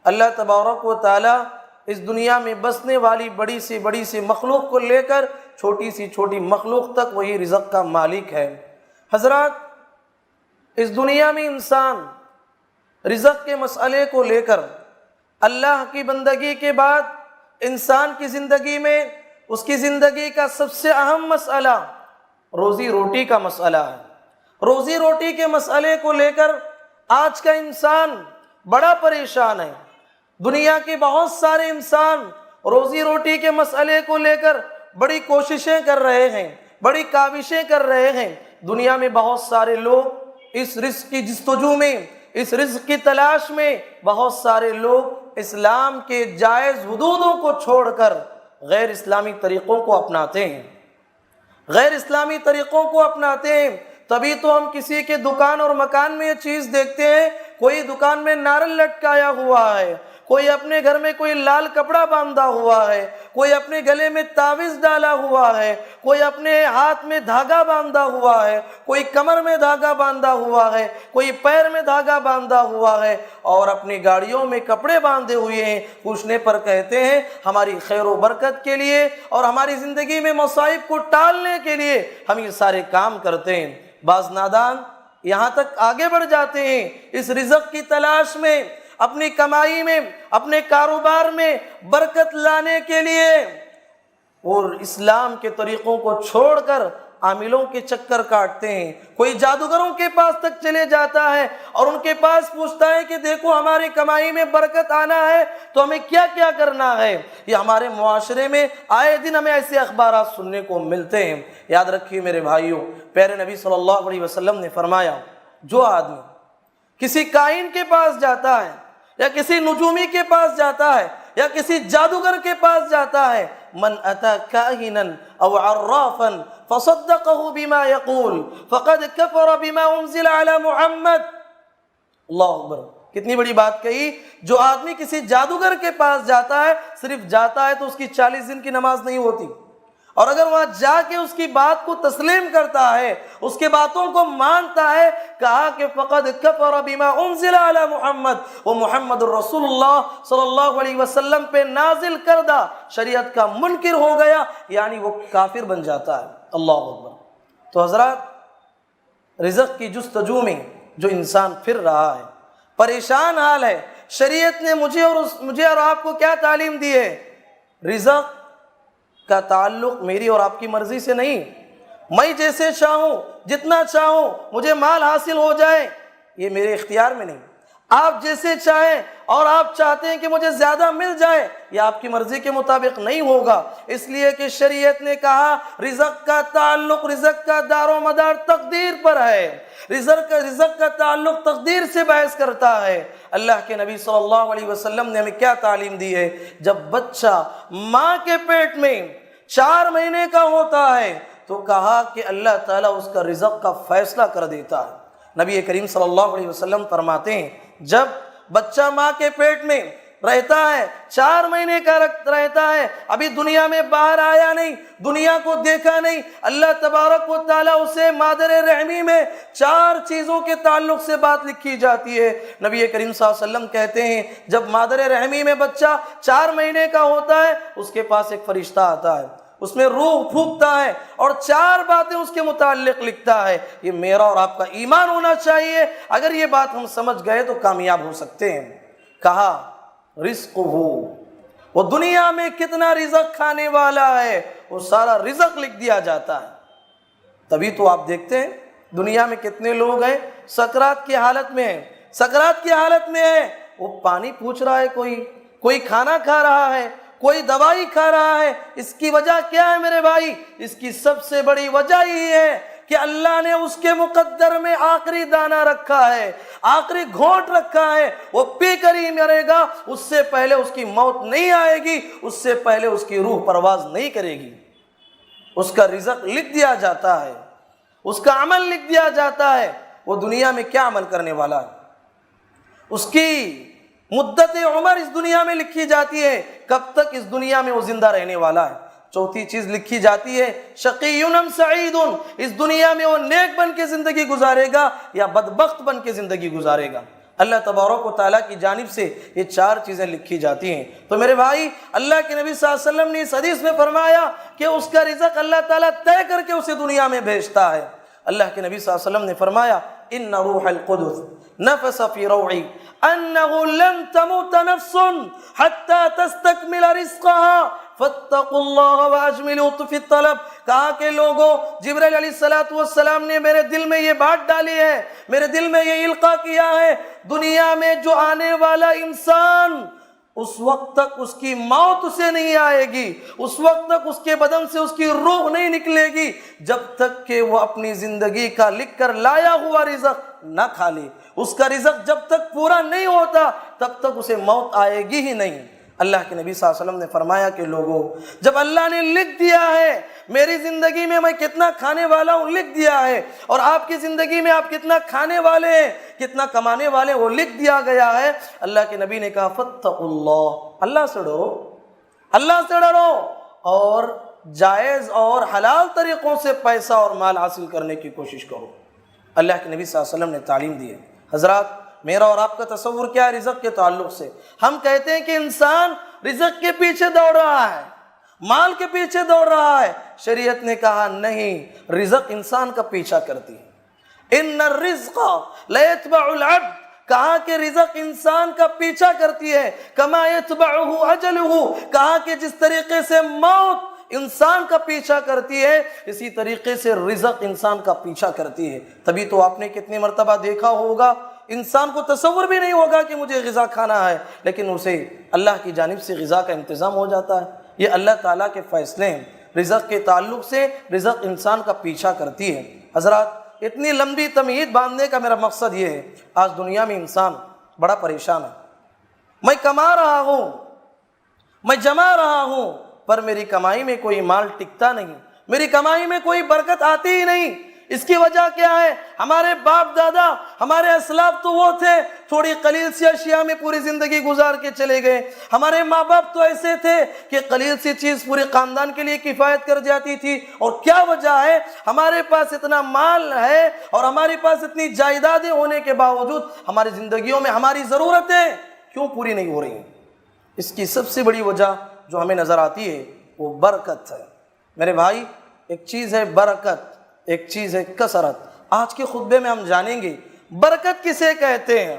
اللہ تبارک و تعالیٰ اس دنیا میں بسنے والی بڑی سے مخلوق کو لے کر چھوٹی سی چھوٹی مخلوق تک وہی رزق کا مالک ہے۔ حضرات، اس دنیا میں انسان رزق کے مسئلے کو لے کر اللہ کی بندگی کے بعد انسان کی زندگی میں اس کی زندگی کا سب سے اہم مسئلہ روزی روٹی کا مسئلہ ہے۔ روزی روٹی کے مسئلے کو لے کر آج کا انسان بڑا پریشان ہے۔ دنیا کے بہت سارے انسان روزی روٹی کے مسئلے کو لے کر بڑی کوششیں کر رہے ہیں، بڑی کاوشیں کر رہے ہیں۔ دنیا میں بہت سارے لوگ اس رزق کی جستجو میں، اس رزق کی تلاش میں، بہت سارے لوگ اسلام کے جائز حدودوں کو چھوڑ کر غیر اسلامی طریقوں کو اپناتے ہیں، غیر اسلامی طریقوں کو اپناتے ہیں۔ تبھی تو ہم کسی کے دکان اور مکان میں یہ چیز دیکھتے ہیں، کوئی دکان میں نارل لٹکایا ہوا ہے، کوئی اپنے گھر میں کوئی لال کپڑا باندھا ہوا ہے، کوئی اپنے گلے میں تعویذ ڈالا ہوا ہے، کوئی اپنے ہاتھ میں دھاگا باندھا ہوا ہے، کوئی کمر میں دھاگا باندھا ہوا ہے، کوئی پیر میں دھاگا باندھا ہوا ہے، اور اپنی گاڑیوں میں کپڑے باندھے ہوئے ہیں۔ پوچھنے پر کہتے ہیں ہماری خیر و برکت کے لیے اور ہماری زندگی میں مصائب کو ٹالنے کے لیے ہم یہ سارے کام کرتے ہیں۔ بعض نادان یہاں تک آگے بڑھ جاتے ہیں اس رزق کی تلاش میں، اپنی کمائی میں، اپنے کاروبار میں برکت لانے کے لیے، اور اسلام کے طریقوں کو چھوڑ کر عاملوں کے چکر کاٹتے ہیں۔ کوئی جادوگروں کے پاس تک چلے جاتا ہے اور ان کے پاس پوچھتا ہے کہ دیکھو ہماری کمائی میں برکت آنا ہے تو ہمیں کیا کیا کرنا ہے۔ یہ ہمارے معاشرے میں آئے دن ہمیں ایسے اخبارات سننے کو ملتے ہیں۔ یاد رکھیے میرے بھائیوں، پیارے نبی صلی اللہ علیہ وسلم نے فرمایا، جو آدمی کسی کائن کے پاس جاتا ہے یا کسی نجومی کے پاس جاتا ہے یا کسی جادوگر کے پاس جاتا ہے، من اتا کاہنا او عرافا فصدقه بما يقول فقد كفر بما انزل على محمد۔ اللہ اکبر، کتنی بڑی بات کہی۔ جو آدمی کسی جادوگر کے پاس جاتا ہے، صرف جاتا ہے تو اس کی 40 دن کی نماز نہیں ہوتی، اور اگر وہاں جا کے اس کی بات کو تسلیم کرتا ہے، اس کے باتوں کو مانتا ہے، کہا کہ فقد کفر بما انزل علی محمد، وہ محمد الرسول اللہ صلی اللہ علیہ وسلم پہ نازل کردہ شریعت کا منکر ہو گیا، یعنی وہ کافر بن جاتا ہے۔ اللہ اکبر۔ تو حضرات، رزق کی جستجو میں جو انسان پھر رہا ہے، پریشان حال ہے، شریعت نے مجھے اور آپ کو کیا تعلیم دی ہے؟ رزق کا تعلق میری اور آپ کی مرضی سے نہیں۔ میں جیسے چاہوں، جتنا چاہوں مجھے مال حاصل ہو جائے، یہ میرے اختیار میں نہیں۔ آپ جیسے چاہیں اور آپ چاہتے ہیں کہ مجھے زیادہ مل جائے، یہ آپ کی مرضی کے مطابق نہیں ہوگا، اس لیے کہ شریعت نے کہا رزق کا تعلق، رزق کا دار و مدار تقدیر پر ہے۔ رزق کا تعلق تقدیر سے بحث کرتا ہے۔ اللہ کے نبی صلی اللہ علیہ وسلم نے ہمیں کیا تعلیم دی ہے؟ جب بچہ ماں کے پیٹ میں 4 مہینے کا ہوتا ہے تو کہا کہ اللہ تعالیٰ اس کا رزق کا فیصلہ کر دیتا ہے۔ نبی کریم صلی اللہ علیہ وسلم فرماتے ہیں جب بچہ ماں کے پیٹ میں رہتا ہے، 4 مہینے کا رہتا ہے، ابھی دنیا میں باہر آیا نہیں، دنیا کو دیکھا نہیں، اللہ تبارک و تعالیٰ اسے مادر رحمی میں 4 چیزوں کے تعلق سے بات لکھی جاتی ہے۔ نبی کریم صلی اللہ علیہ وسلم کہتے ہیں جب مادر رحمی میں بچہ 4 مہینے کا ہوتا ہے، اس کے پاس ایک فرشتہ آتا ہے، اس میں روح پھونکتا ہے اور 4 باتیں اس کے متعلق لکھتا ہے۔ یہ میرا اور آپ کا ایمان ہونا چاہیے، اگر یہ بات ہم سمجھ گئے تو کامیاب ہو سکتے ہیں۔ کہا رزق ہو، وہ دنیا میں کتنا رزق کھانے والا ہے وہ سارا رزق لکھ دیا جاتا ہے۔ تبھی تو آپ دیکھتے ہیں دنیا میں کتنے لوگ ہیں سکرات کی حالت میں ہیں، سکرات کی حالت میں ہیں، وہ پانی پوچھ رہا ہے، کوئی کھانا کھا رہا ہے، کوئی دوائی کھا رہا ہے۔ اس کی وجہ کیا ہے میرے بھائی؟ اس کی سب سے بڑی وجہ یہی ہے کہ اللہ نے اس کے مقدر میں آخری دانہ رکھا ہے، آخری گھونٹ رکھا ہے، وہ پی کر ہی مرے گا، اس سے پہلے اس کی موت نہیں آئے گی، اس سے پہلے اس کی روح پرواز نہیں کرے گی۔ اس کا رزق لکھ دیا جاتا ہے، اس کا عمل لکھ دیا جاتا ہے، وہ دنیا میں کیا عمل کرنے والا ہے، اس کی مدت عمر اس دنیا میں لکھی جاتی ہے، کب تک اس دنیا میں وہ زندہ رہنے والا ہے۔ چوتھی چیز لکھی جاتی ہے شقی ام سعید، اس دنیا میں وہ نیک بن کے زندگی گزارے گا یا بدبخت بن کے زندگی گزارے گا۔ اللہ تبارک و تعالیٰ کی جانب سے یہ 4 چیزیں لکھی جاتی ہیں۔ تو میرے بھائی، اللہ کے نبی صلی اللہ علیہ وسلم نے اس حدیث میں فرمایا کہ اس کا رزق اللہ تعالیٰ طے کر کے اسے دنیا میں بھیجتا ہے۔ اللہ کے نبی صلی اللہ علیہ وسلم نے فرمایا ان روح القدس نفس فی روعی انہ لن تموت نفس حتی تستکمل رزقها فاتقوا اللہ واجملوا فی الطلب۔ کہا کہ لوگوں، جبرائیل علیہ السلام نے میرے دل میں یہ بات ڈالی ہے، میرے دل میں یہ القاء کیا ہے، دنیا میں جو آنے والا انسان اس وقت تک اس کی موت اسے نہیں آئے گی، اس وقت تک اس کے بدن سے اس کی روح نہیں نکلے گی جب تک کہ وہ اپنی زندگی کا لکھ کر لایا ہوا رزق نہ کھا لے۔ اس کا رزق جب تک پورا نہیں ہوتا تب تک اسے موت آئے گی ہی نہیں۔ اللہ کے نبی صلی اللہ علیہ وسلم نے فرمایا کہ لوگوں، جب اللہ نے لکھ دیا ہے میری زندگی میں کتنا کھانے والا ہوں، لکھ دیا ہے، اور آپ کی زندگی میں آپ کتنا کھانے والے ہیں، کتنا کمانے والے ہیں، وہ لکھ دیا گیا ہے۔ اللہ کے نبی نے کہا فاتقوا اللہ، اللہ سے ڈرو، اللہ سے ڈرو، اور جائز اور حلال طریقوں سے پیسہ اور مال حاصل کرنے کی کوشش کرو۔ اللہ کے نبی صلی اللہ علیہ وسلم نے تعلیم دی ہے۔ حضرات، میرا اور آپ کا تصور کیا ہے رزق کے تعلق سے؟ ہم کہتے ہیں کہ انسان رزق کے پیچھے دوڑ رہا ہے، مال کے پیچھے دوڑ رہا ہے۔ شریعت نے کہا نہیں، رزق انسان کا پیچھا کرتی ہے۔ ان الرزق لیتبع العبد، کہا کہ رزق انسان کا پیچھا کرتی ہے، کما یتبعہ اجلہ، کہا کہ جس طریقے سے موت انسان کا پیچھا کرتی ہے اسی طریقے سے رزق انسان کا پیچھا کرتی ہے۔ تبھی تو آپ نے کتنی مرتبہ دیکھا ہوگا، انسان کو تصور بھی نہیں ہوگا کہ مجھے غذا کھانا ہے، لیکن اسے اللہ کی جانب سے غذا کا انتظام ہو جاتا ہے۔ یہ اللہ تعالیٰ کے فیصلے ہیں۔ رزق کے تعلق سے رزق انسان کا پیچھا کرتی ہے۔ حضرات، اتنی لمبی تمہید باندھنے کا میرا مقصد یہ ہے، آج دنیا میں انسان بڑا پریشان ہے۔ میں کما رہا ہوں، میں جما رہا ہوں، پر میری کمائی میں کوئی مال ٹکتا نہیں، میری کمائی میں کوئی برکت آتی ہی نہیں۔ اس کی وجہ کیا ہے؟ ہمارے باپ دادا، ہمارے اسلاف تو وہ تھے تھوڑی قلیل سی اشیاء میں پوری زندگی گزار کے چلے گئے۔ ہمارے ماں باپ تو ایسے تھے کہ قلیل سی چیز پورے خاندان کے لیے کفایت کر جاتی تھی۔ اور کیا وجہ ہے؟ ہمارے پاس اتنا مال ہے اور ہمارے پاس اتنی جائیدادیں ہونے کے باوجود ہماری زندگیوں میں ہماری ضرورتیں کیوں پوری نہیں ہو رہی ہیں؟ اس کی سب سے بڑی وجہ جو ہمیں نظر آتی ہے وہ برکت ہے۔ میرے بھائی، ایک چیز ہے برکت، ایک چیز ہے کثرت۔ آج کے خطبے میں ہم جانیں گے برکت کسے کہتے ہیں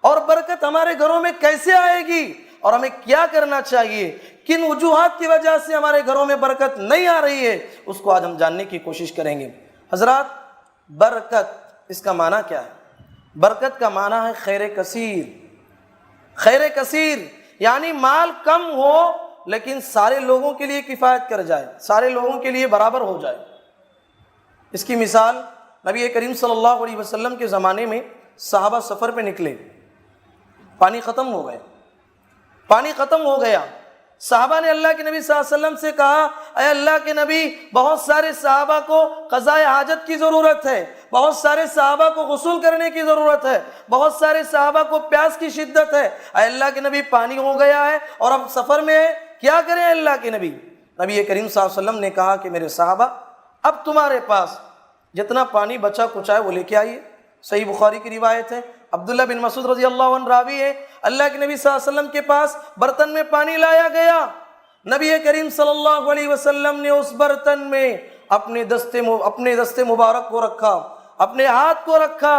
اور برکت ہمارے گھروں میں کیسے آئے گی اور ہمیں کیا کرنا چاہیے، کن وجوہات کی وجہ سے ہمارے گھروں میں برکت نہیں آ رہی ہے، اس کو آج ہم جاننے کی کوشش کریں گے۔ حضرات، برکت اس کا معنی کیا ہے؟ برکت کا معنی ہے خیر کثیر۔ خیر کثیر یعنی مال کم ہو لیکن سارے لوگوں کے لیے کفایت کر جائے، سارے لوگوں کے لیے برابر ہو جائے۔ اس کی مثال نبی کریم صلی اللہ علیہ وسلم کے زمانے میں صحابہ سفر پہ نکلے، پانی ختم ہو گئے، پانی ختم ہو گیا۔ صحابہ نے اللہ کے نبی صلی اللہ علیہ وسلم سے کہا، اے اللہ کے نبی، بہت سارے صحابہ کو قضاء حاجت کی ضرورت ہے، بہت سارے صحابہ کو غسل کرنے کی ضرورت ہے، بہت سارے صحابہ کو پیاس کی شدت ہے۔ اے اللہ کے نبی، پانی ہو گیا ہے اور اب سفر میں ہے، کیا کریں اللہ کے نبی؟ نبی کریم صلی اللہ علیہ وسلم نے کہا کہ میرے صحابہ، اب تمہارے پاس جتنا پانی بچا کچھ ہے وہ لے کے آئیے۔ صحیح بخاری کی روایت ہے، عبداللہ بن مسعود رضی اللہ عنہ راوی ہے، اللہ کے نبی صلی اللہ علیہ وسلم کے پاس برتن میں پانی لایا گیا، نبی کریم صلی اللہ علیہ وسلم نے اس برتن میں اپنے دست مبارک کو رکھا، اپنے ہاتھ کو رکھا۔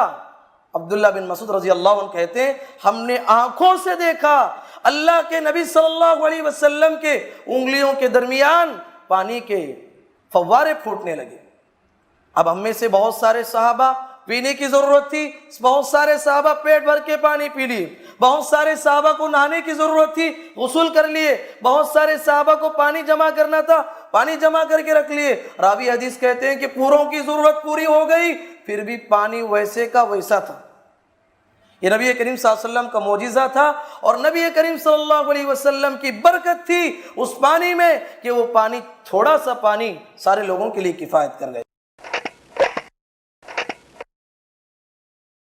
عبداللہ بن مسعود رضی اللہ عنہ کہتے ہیں، ہم نے آنکھوں سے دیکھا اللہ کے نبی صلی اللہ علیہ وسلم کے انگلیوں کے درمیان پانی کے فوارے پھوٹنے لگے۔ اب ہم میں سے بہت سارے صحابہ پینے کی ضرورت تھی، بہت سارے صحابہ پیٹ بھر کے پانی پی لیے، بہت سارے صحابہ کو نہانے کی ضرورت تھی، غسل کر لیے، بہت سارے صحابہ کو پانی جمع کرنا تھا، پانی جمع کر کے رکھ لیے۔ راوی حدیث کہتے ہیں کہ پوروں کی ضرورت پوری ہو گئی، پھر بھی پانی ویسے کا ویسا تھا۔ یہ نبی کریم صلی اللہ علیہ وسلم کا معجزہ تھا اور نبی کریم صلی اللہ علیہ وسلم کی برکت تھی اس پانی میں کہ وہ پانی، تھوڑا سا پانی سارے لوگوں کے لیے کفایت کر گئے۔